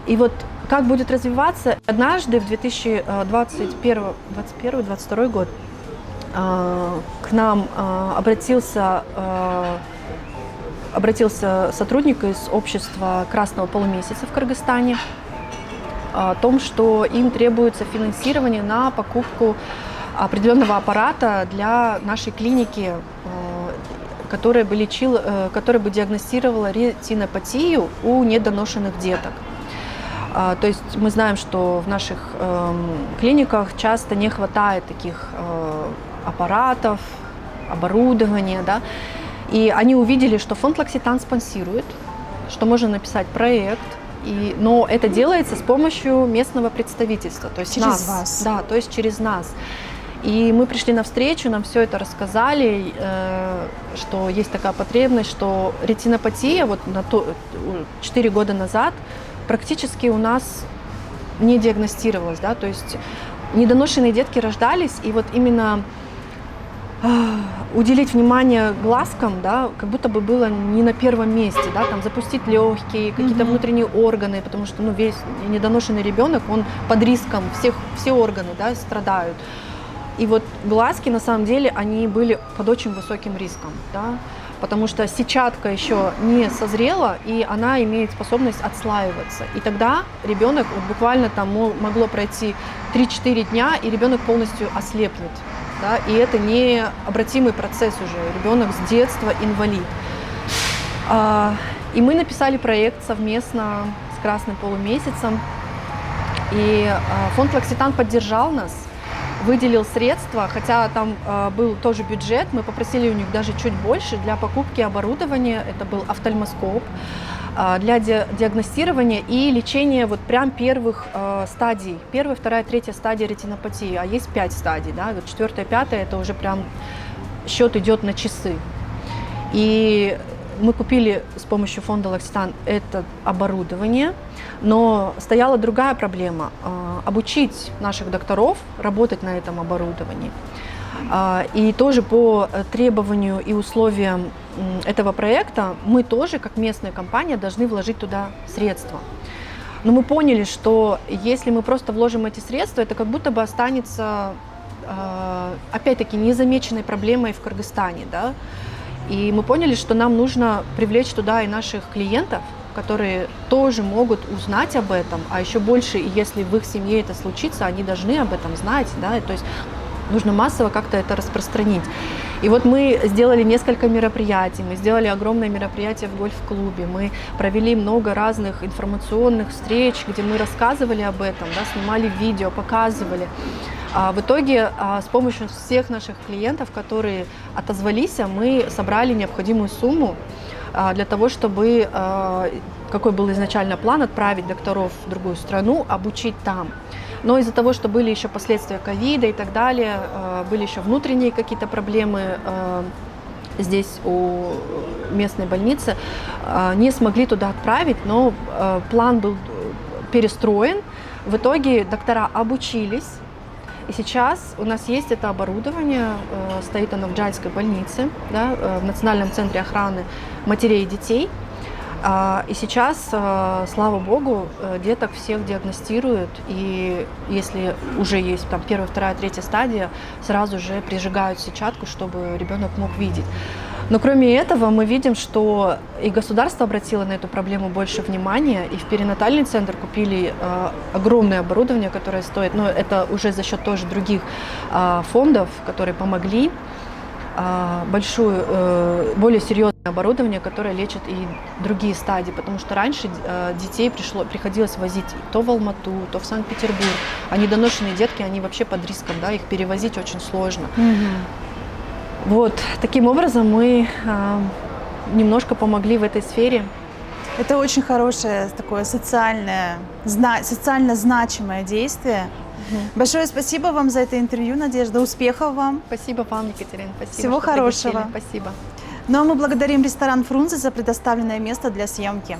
И вот как будет развиваться, однажды в 2021-2022 год к нам обратился сотрудник из общества Красного полумесяца в Кыргызстане. о том, что им требуется финансирование на покупку определенного аппарата для нашей клиники, который бы диагностировала ретинопатию у недоношенных деток. То есть мы знаем, что в наших клиниках часто не хватает таких аппаратов, оборудования, да, и они увидели, что фонд L'Occitane спонсирует, что можно написать проект, но это делается с помощью местного представительства, то есть через вас. Да, то есть через нас. И мы пришли навстречу, нам все это рассказали, что есть такая потребность, что ретинопатия 4 года назад практически у нас не диагностировалась, да, то есть недоношенные детки рождались, и вот именно уделить внимание глазкам, да, как будто бы было не на первом месте, да, там запустить легкие, какие-то внутренние органы, потому что, весь недоношенный ребенок, он под риском, все органы, да, страдают. И вот глазки, на самом деле, они были под очень высоким риском, да, потому что сетчатка еще не созрела, и она имеет способность отслаиваться. И тогда ребенок, буквально там могло пройти 3-4 дня, и ребенок полностью ослепнет. Да, и это необратимый процесс уже, ребенок с детства инвалид. И мы написали проект совместно с Красным полумесяцем, и фонд L'Occitane поддержал нас, выделил средства, хотя там был тоже бюджет, мы попросили у них даже чуть больше для покупки оборудования, это был офтальмоскоп, для диагностирования и лечения вот прям первых стадий, 1, 2, 3 стадия ретинопатии, а есть 5 стадий, да, вот 4, 5 это уже прям счет идет на часы. И мы купили с помощью фонда L'Occitane это оборудование, но стояла другая проблема – обучить наших докторов работать на этом оборудовании. И тоже по требованию и условиям этого проекта мы тоже, как местная компания, должны вложить туда средства. Но мы поняли, что если мы просто вложим эти средства, это как будто бы останется, опять-таки, незамеченной проблемой в Кыргызстане, да? И мы поняли, что нам нужно привлечь туда и наших клиентов, которые тоже могут узнать об этом, а еще больше, если в их семье это случится, они должны об этом знать, да, то есть нужно массово как-то это распространить. И вот мы сделали несколько мероприятий, мы сделали огромное мероприятие в гольф-клубе, мы провели много разных информационных встреч, где мы рассказывали об этом, да, снимали видео, показывали. В итоге с помощью всех наших клиентов, которые отозвались, мы собрали необходимую сумму для того, чтобы, какой был изначально план, отправить докторов в другую страну, обучить там. Но из-за того, что были еще последствия ковида и так далее, были еще внутренние какие-то проблемы здесь у местной больницы, не смогли туда отправить, но план был перестроен. В итоге доктора обучились, и сейчас у нас есть это оборудование, стоит оно в Джальской больнице, да, в Национальном центре охраны матерей и детей. И сейчас, слава богу, деток всех диагностируют, и если уже есть там 1, 2, 3 стадия, сразу же прижигают сетчатку, чтобы ребенок мог видеть. Но кроме этого мы видим, что и государство обратило на эту проблему больше внимания, и в перинатальный центр купили огромное оборудование, которое стоит, но это уже за счет тоже других фондов, которые помогли, более серьезное оборудование, которое лечит и другие стадии, потому что раньше детей приходилось возить то в Алмату, то в Санкт-Петербург, а недоношенные детки, они вообще под риском, да, их перевозить очень сложно. Вот, таким образом мы немножко помогли в этой сфере. Это очень хорошее такое социально значимое действие. Большое спасибо вам за это интервью, Надежда. Успехов вам. Спасибо вам, Екатерина. Спасибо. Всего хорошего. Спасибо. Ну а мы благодарим ресторан «Фрунзе» за предоставленное место для съемки.